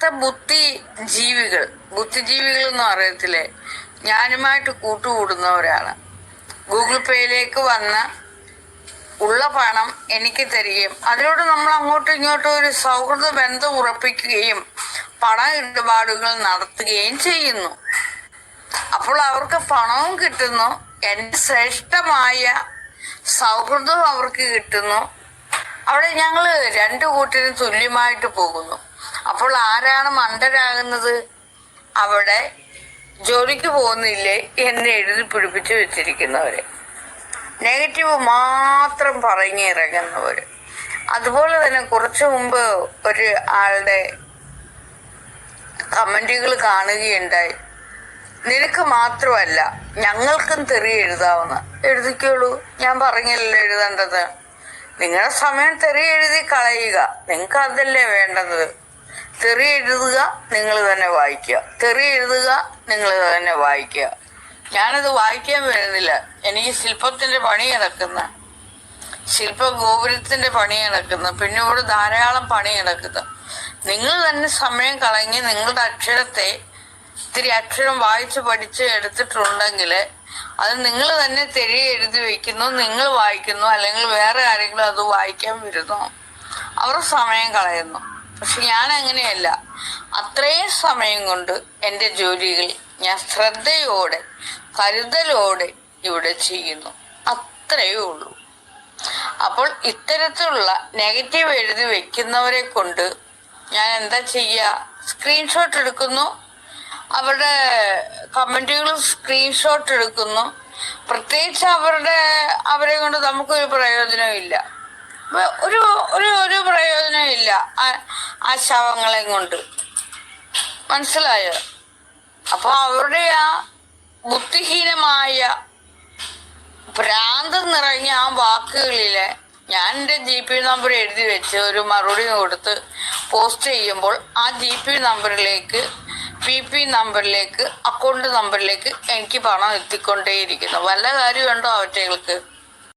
യഥാർത്ഥ ബുദ്ധിജീവികൾ എന്ന് പറയത്തില്ലേ, ഞാനുമായിട്ട് കൂട്ടുകൂടുന്നവരാണ്. ഗൂഗിൾ പേയിലേക്ക് വന്ന് ഉള്ള പണം എനിക്ക് തരികയും അതിലൂടെ നമ്മൾ അങ്ങോട്ടും ഇങ്ങോട്ടും ഒരു സൗഹൃദ ബന്ധം ഉറപ്പിക്കുകയും പണ ഇടപാടുകൾ നടത്തുകയും ചെയ്യുന്നു. അപ്പോൾ അവർക്ക് പണവും കിട്ടുന്നു, എൻ്റെ ശ്രേഷ്ഠമായ സൗഹൃദവും അവർക്ക് കിട്ടുന്നു. അവിടെ ഞങ്ങൾ രണ്ടു കൂട്ടരും തുല്യമായിട്ട് പോകുന്നു. അപ്പോൾ ആരാണ് മണ്ടരാകുന്നത്? അവിടെ ജോലിക്ക് പോകുന്നില്ലേ എന്ന് എഴുതി പിടിപ്പിച്ച് വെച്ചിരിക്കുന്നവര്, നെഗറ്റീവ് മാത്രം പറഞ്ഞിറങ്ങുന്നവര്. അതുപോലെ തന്നെ കുറച്ചു മുമ്പ് ഒരു ആളുടെ കമന്റുകൾ കാണുകയുണ്ടായി, നിനക്ക് മാത്രമല്ല ഞങ്ങൾക്കും തെറി എഴുതാവുന്ന. എഴുതിക്കോളൂ, ഞാൻ പറഞ്ഞല്ലോ എഴുതേണ്ടത്. നിങ്ങളുടെ സമയം തെറി എഴുതി കളയുക, നിങ്ങൾക്ക് അതല്ലേ വേണ്ടത്. തെറി എഴുതുക, നിങ്ങൾ തന്നെ വായിക്കുക. തെറി എഴുതുക, നിങ്ങൾ തന്നെ വായിക്കുക. ഞാനത് വായിക്കാൻ വരുന്നില്ല. എനിക്ക് ശില്പത്തിന്റെ പണി കിടക്കുന്ന, ശില്പഗോപുരത്തിന്റെ പണി കിടക്കുന്ന, പിന്നെ ഇവിടെ ധാരാളം പണി കിടക്കുന്ന. നിങ്ങൾ തന്നെ സമയം കളഞ്ഞ് നിങ്ങളുടെ അക്ഷരത്തെ ഇത്തിരി അക്ഷരം വായിച്ച് പഠിച്ച് എടുത്തിട്ടുണ്ടെങ്കിൽ അത് നിങ്ങൾ തന്നെ തെരി എഴുതി വെക്കുന്നു, നിങ്ങൾ വായിക്കുന്നു, അല്ലെങ്കിൽ വേറെ ആരെങ്കിലും അത് വായിക്കാൻ വരുന്നു, അവർ സമയം കളയുന്നു. പക്ഷെ ഞാൻ അങ്ങനെയല്ല. അത്രയും സമയം കൊണ്ട് എൻ്റെ ജോലികൾ ഞാൻ ശ്രദ്ധയോടെ കരുതലോടെ ഇവിടെ ചെയ്യുന്നു. അത്രയേ ഉള്ളൂ. അപ്പോൾ ഇത്തരത്തിലുള്ള നെഗറ്റീവ് എഴുതി വെക്കുന്നവരെ കൊണ്ട് ഞാൻ എന്താ ചെയ്യുക? സ്ക്രീൻഷോട്ട് എടുക്കുന്നു, അവരുടെ കമന്റുകൾ സ്ക്രീൻഷോട്ട് എടുക്കുന്നു. പ്രത്യേകിച്ച് അവരെ കൊണ്ട് നമുക്കൊരു പ്രയോജനവും ഇല്ല, ഒരു ഒരു ഒരു പ്രയോജനവും ഇല്ല ആ ശവങ്ങളെ കൊണ്ട്. മനസ്സിലായോ? അപ്പൊ അവരുടെ ആ ബുദ്ധിഹീനമായ ഭ്രാന്തം നിറഞ്ഞ ആ വാക്കുകളിലെ ഞാൻ എൻ്റെ GP നമ്പർ എഴുതി വെച്ച് ഒരു മറുപടി കൊടുത്ത് പോസ്റ്റ് ചെയ്യുമ്പോൾ ആ GP നമ്പറിലേക്ക്, PP നമ്പറിലേക്ക്, അക്കൗണ്ട് നമ്പറിലേക്ക് എനിക്ക് പണം എത്തിക്കൊണ്ടേയിരിക്കുന്നു. വല്ല കാര്യമുണ്ടോ അവറ്റകൾക്ക്?